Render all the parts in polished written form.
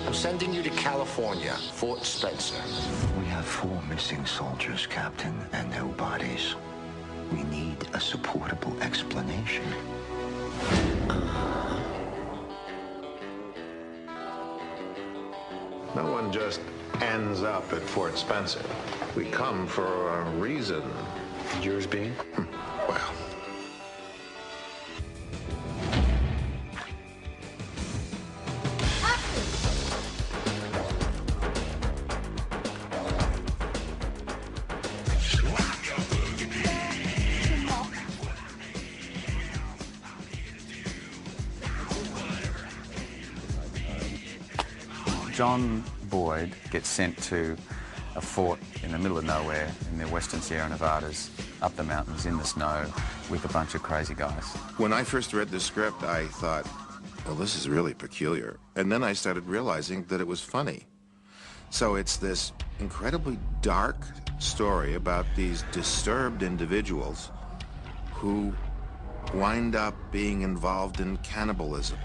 I'm sending you to California, Fort Spencer. We have 4 missing soldiers, Captain, and no bodies. We need a supportable explanation. No one just ends up at Fort Spencer. We come for a reason. Yours being? Well, John Boyd gets sent to a fort in the middle of nowhere in the western Sierra Nevadas, up the mountains in the snow with a bunch of crazy guys. When I first read the script, I thought, well, this is really peculiar. And then I started realizing that it was funny. So it's this incredibly dark story about these disturbed individuals who wind up being involved in cannibalism.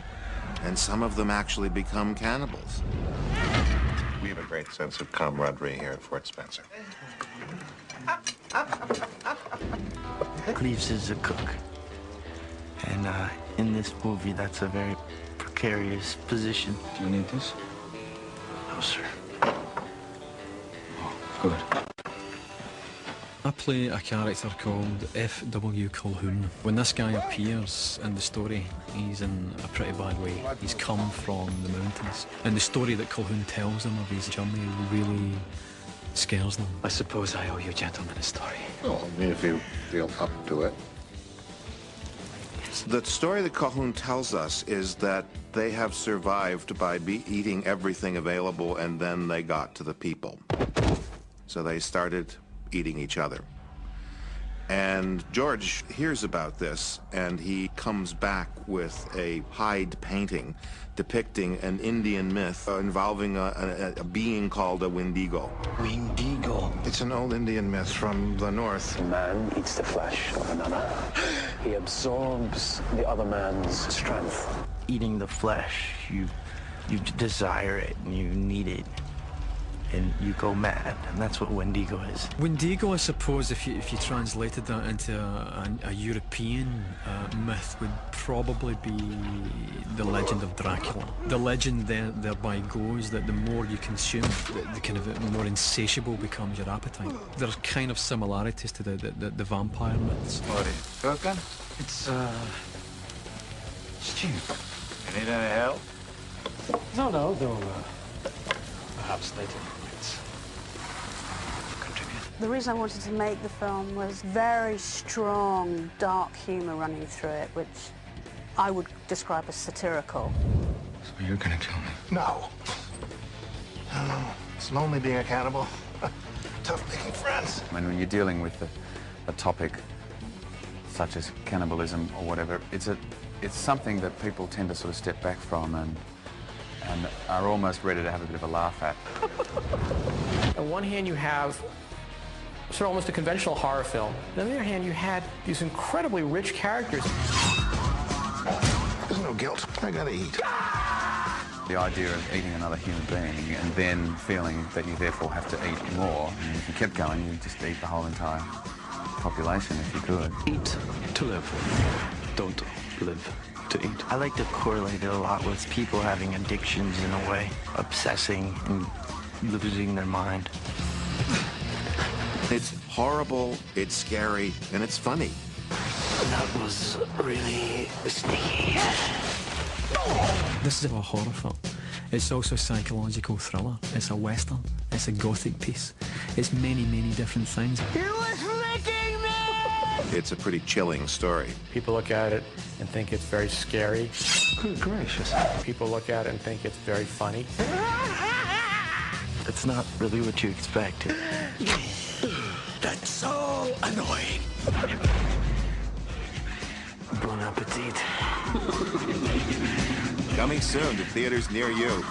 And some of them actually become cannibals. we have a great sense of camaraderie here at Fort Spencer. Cleves is a cook. And in this movie, that's a very precarious position. Do you need this? No, sir. Oh, good. I play a character called F.W. Colquhoun. When this guy appears in the story, he's in a pretty bad way. He's come from the mountains. And the story that Colquhoun tells them of his journey really scares them. I suppose I owe you gentlemen a story. Well, I mean, if you feel up to it. The story that Colquhoun tells us is that they have survived by eating everything available, and then they got to the people. So they started eating each other. And George hears about this, and he comes back with a hide painting depicting an Indian myth involving a being called a Wendigo. Wendigo. It's an old Indian myth from the north. A man eats the flesh of another. He absorbs the other man's strength. Eating the flesh, you desire it and you need it. And you go mad, and that's what Wendigo is. Wendigo, I suppose, if you translated that into a European myth, would probably be the legend of Dracula. The legend thereby goes that the more you consume, the kind of more insatiable becomes your appetite. There's kind of similarities to the vampire myths. What is cooking? It's stew. You need any help? No, though perhaps later. The reason I wanted to make the film was very strong, dark humour running through it, which I would describe as satirical. So you're gonna kill me? No. No. It's lonely being a cannibal. Tough making friends. When you're dealing with a topic such as cannibalism or whatever, it's something that people tend to sort of step back from and are almost ready to have a bit of a laugh at. On one hand, you have sort of almost a conventional horror film. On the other hand, you had these incredibly rich characters. There's no guilt. I gotta eat. The idea of eating another human being and then feeling that you therefore have to eat more. And if you kept going, you'd just eat the whole entire population if you could. Eat to live. Don't live to eat. I like to correlate it a lot with people having addictions in a way, obsessing and losing their mind. It's horrible, it's scary, and it's funny. That was really sneaky. This is a horror film. It's also a psychological thriller. It's a western. It's a gothic piece. It's many, many different things. He was licking me! It's a pretty chilling story. People look at it and think it's very scary. Good gracious. People look at it and think it's very funny. It's not really what you expect. That's so annoying. Bon appetit. Coming soon to theaters near you.